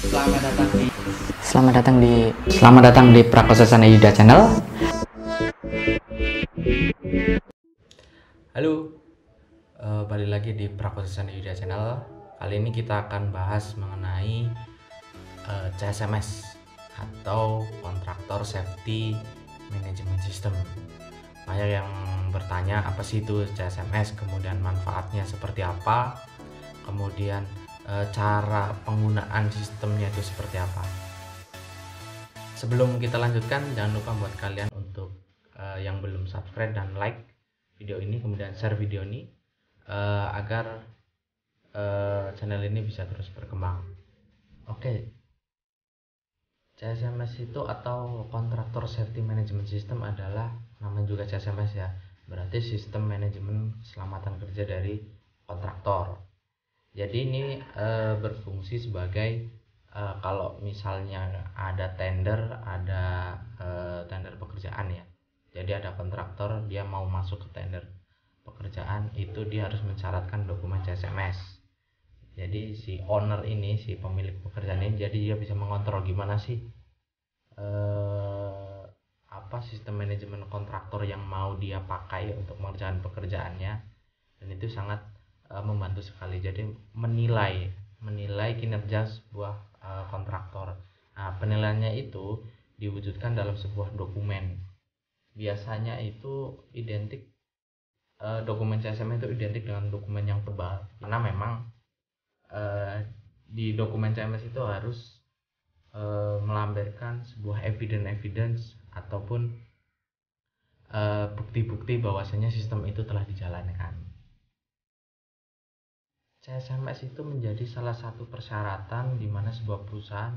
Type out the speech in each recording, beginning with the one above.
Selamat datang di Selamat datang di Prakosasana Yuda Channel. Halo, balik lagi di Prakosasana Yuda Channel. Kali ini kita akan bahas mengenai CSMS atau Contractor Safety Management System. Banyak yang bertanya apa sih itu CSMS, kemudian manfaatnya seperti apa, kemudian cara penggunaan sistemnya itu seperti apa. Sebelum kita lanjutkan, jangan lupa buat kalian untuk yang belum subscribe dan like video ini, kemudian share video ini agar channel ini bisa terus berkembang. Oke. CSMS itu atau Contractor Safety Management System adalah namanya juga CSMS ya, berarti sistem manajemen keselamatan kerja dari kontraktor. Jadi ini berfungsi sebagai kalau misalnya ada tender pekerjaan ya. Jadi ada kontraktor dia mau masuk ke tender pekerjaan, itu dia harus mensyaratkan dokumen CSMS. Jadi si owner ini, si pemilik pekerjaan ini, jadi dia bisa mengontrol gimana sih sistem manajemen kontraktor yang mau dia pakai untuk mengerjakan pekerjaannya, dan itu sangat membantu sekali. Jadi menilai kinerja sebuah kontraktor. Nah, penilaiannya itu diwujudkan dalam sebuah dokumen. Biasanya itu identik dokumen CSM itu identik dengan dokumen yang tebal, karena memang di dokumen CSM itu harus melampirkan sebuah evidence ataupun bukti-bukti bahwasanya sistem itu telah dijalankan. CSMS itu menjadi salah satu persyaratan di mana sebuah perusahaan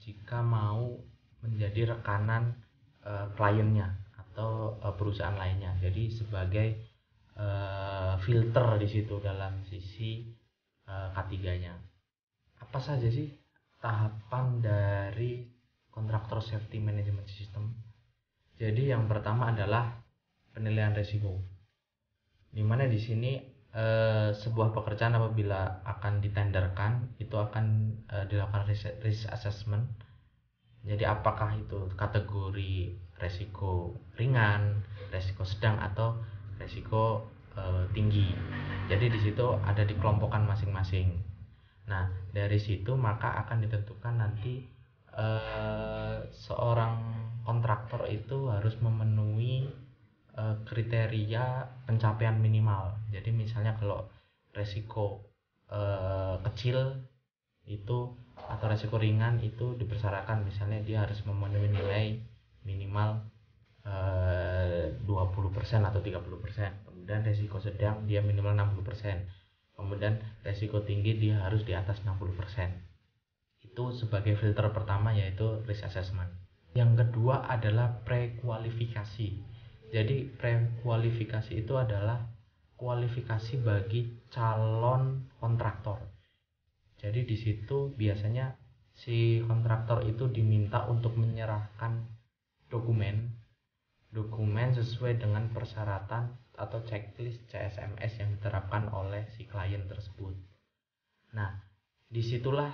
jika mau menjadi rekanan kliennya atau perusahaan lainnya. Jadi sebagai filter di situ dalam sisi K3-nya. Apa saja sih tahapan dari Contractor Safety Management System? Jadi yang pertama adalah penilaian risiko. Di mana di sini sebuah pekerjaan apabila akan ditenderkan itu akan dilakukan risk assessment. Jadi apakah itu kategori resiko ringan, resiko sedang, atau resiko tinggi. Jadi di situ ada dikelompokkan masing-masing. Nah, dari situ maka akan ditentukan nanti seorang kontraktor itu harus memenuhi kriteria pencapaian minimal. Jadi misalnya kalau resiko kecil itu atau resiko ringan itu dipersyaratkan misalnya dia harus memenuhi nilai minimal 20% atau 30%. Kemudian resiko sedang dia minimal 60%. Kemudian resiko tinggi dia harus di atas 60%. Itu sebagai filter pertama, yaitu risk assessment. Yang kedua adalah pre-kualifikasi. Jadi pre-kualifikasi itu adalah kualifikasi bagi calon kontraktor. Jadi di situ biasanya si kontraktor itu diminta untuk menyerahkan dokumen sesuai dengan persyaratan atau checklist CSMS yang diterapkan oleh si klien tersebut. Nah, disitulah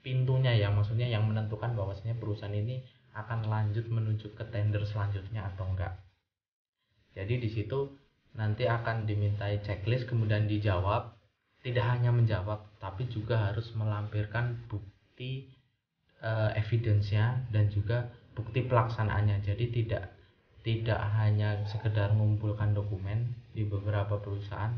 pintunya ya, maksudnya yang menentukan bahwasanya perusahaan ini akan lanjut menuju ke tender selanjutnya atau enggak. Jadi di situ nanti akan dimintai checklist, kemudian dijawab. Tidak hanya menjawab, tapi juga harus melampirkan bukti evidence-nya dan juga bukti pelaksanaannya. Jadi tidak hanya sekedar mengumpulkan dokumen. Di beberapa perusahaan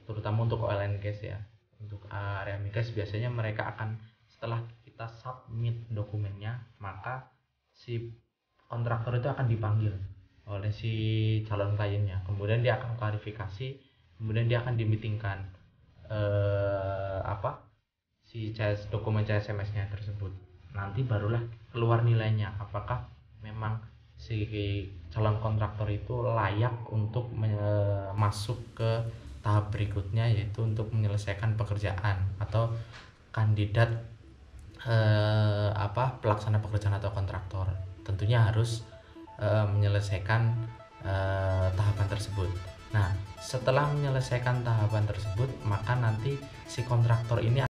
terutama untuk oil and gas ya, untuk area migas, biasanya mereka akan setelah kita submit dokumennya, maka si kontraktor itu akan dipanggil oleh si calon kliennya. Kemudian dia akan klarifikasi, kemudian dia akan dimitingkan dokumen CSMS-nya tersebut. Nanti barulah keluar nilainya, apakah memang si calon kontraktor itu layak untuk masuk ke tahap berikutnya, yaitu untuk menyelesaikan pekerjaan, atau kandidat pelaksana pekerjaan atau kontraktor tentunya harus menyelesaikan tahapan tersebut. Nah, setelah menyelesaikan tahapan tersebut, maka nanti si kontraktor ini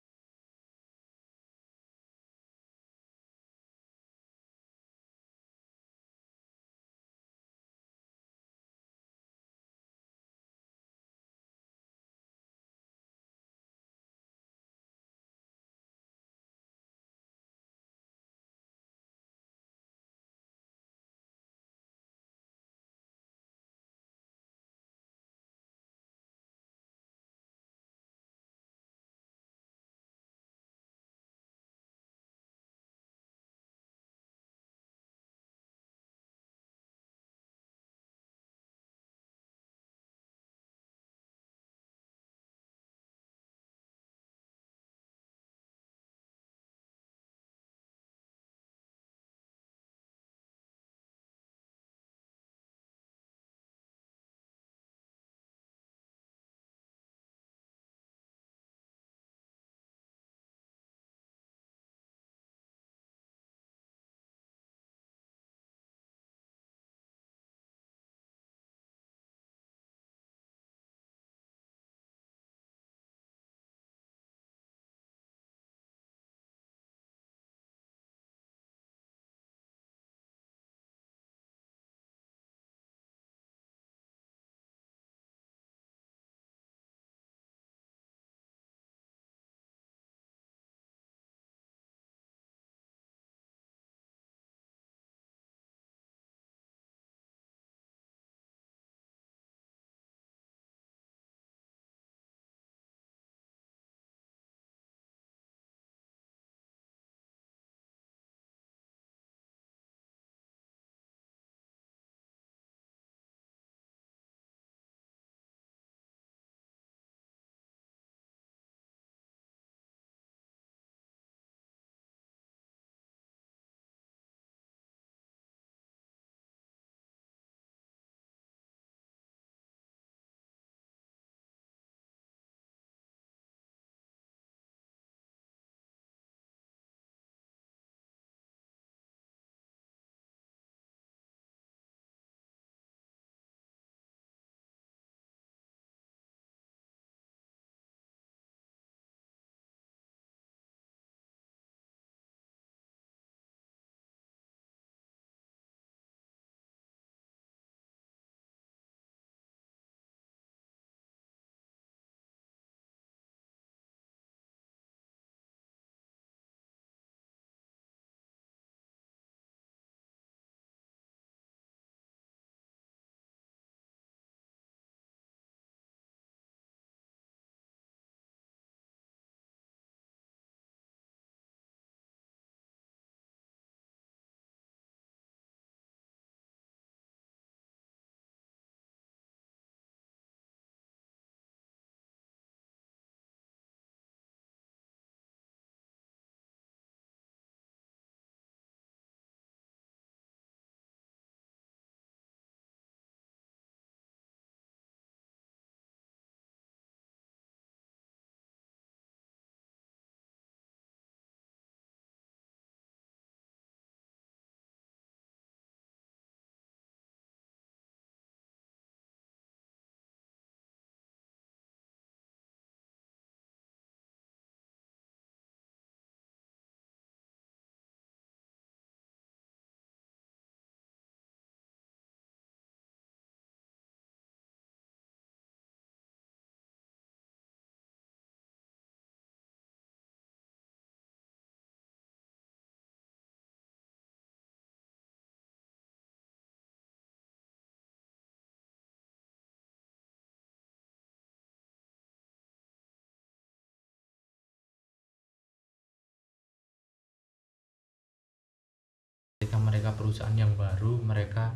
ketika mereka perusahaan yang baru, mereka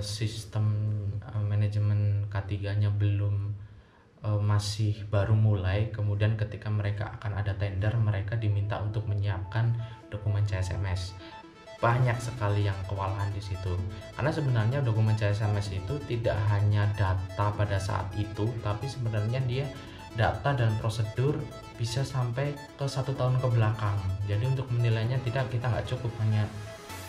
sistem manajemen K3-nya belum masih baru mulai, kemudian ketika mereka akan ada tender, mereka diminta untuk menyiapkan dokumen CSMS. Banyak sekali yang kewalahan di situ, karena sebenarnya dokumen CSMS itu tidak hanya data pada saat itu, tapi sebenarnya dia data dan prosedur bisa sampai ke 1 tahun ke belakang. Jadi untuk menilainya kita nggak cukup hanya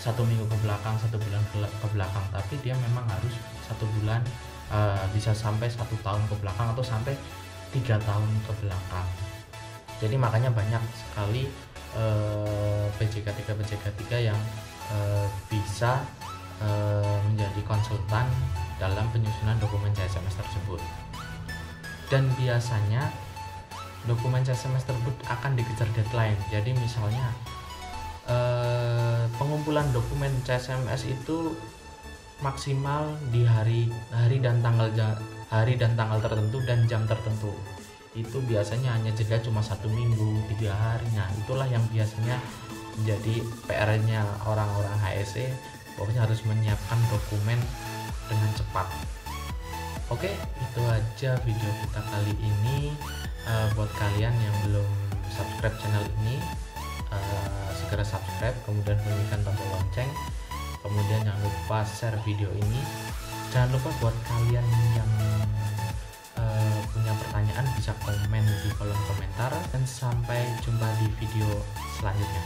1 minggu ke belakang, 1 bulan ke belakang, tapi dia memang harus 1 bulan bisa sampai 1 tahun ke belakang atau sampai 3 tahun ke belakang. Jadi makanya banyak sekali PJK3 yang bisa menjadi konsultan dalam penyusunan dokumen CSMS tersebut. Dan biasanya dokumen CSMS tersebut akan dikejar deadline. Jadi misalnya pengumpulan dokumen CSMS itu maksimal di hari dan tanggal tertentu dan jam tertentu. Itu biasanya hanya jeda cuma 1 minggu, 3 hari. Nah, itulah yang biasanya menjadi PR-nya orang-orang HSE, pokoknya harus menyiapkan dokumen dengan cepat. Oke, itu aja video kita kali ini. Buat kalian yang belum subscribe channel ini, segera subscribe, kemudian bunyikan tombol lonceng, kemudian jangan lupa share video ini. Jangan lupa buat kalian yang punya pertanyaan bisa komen di kolom komentar, dan sampai jumpa di video selanjutnya.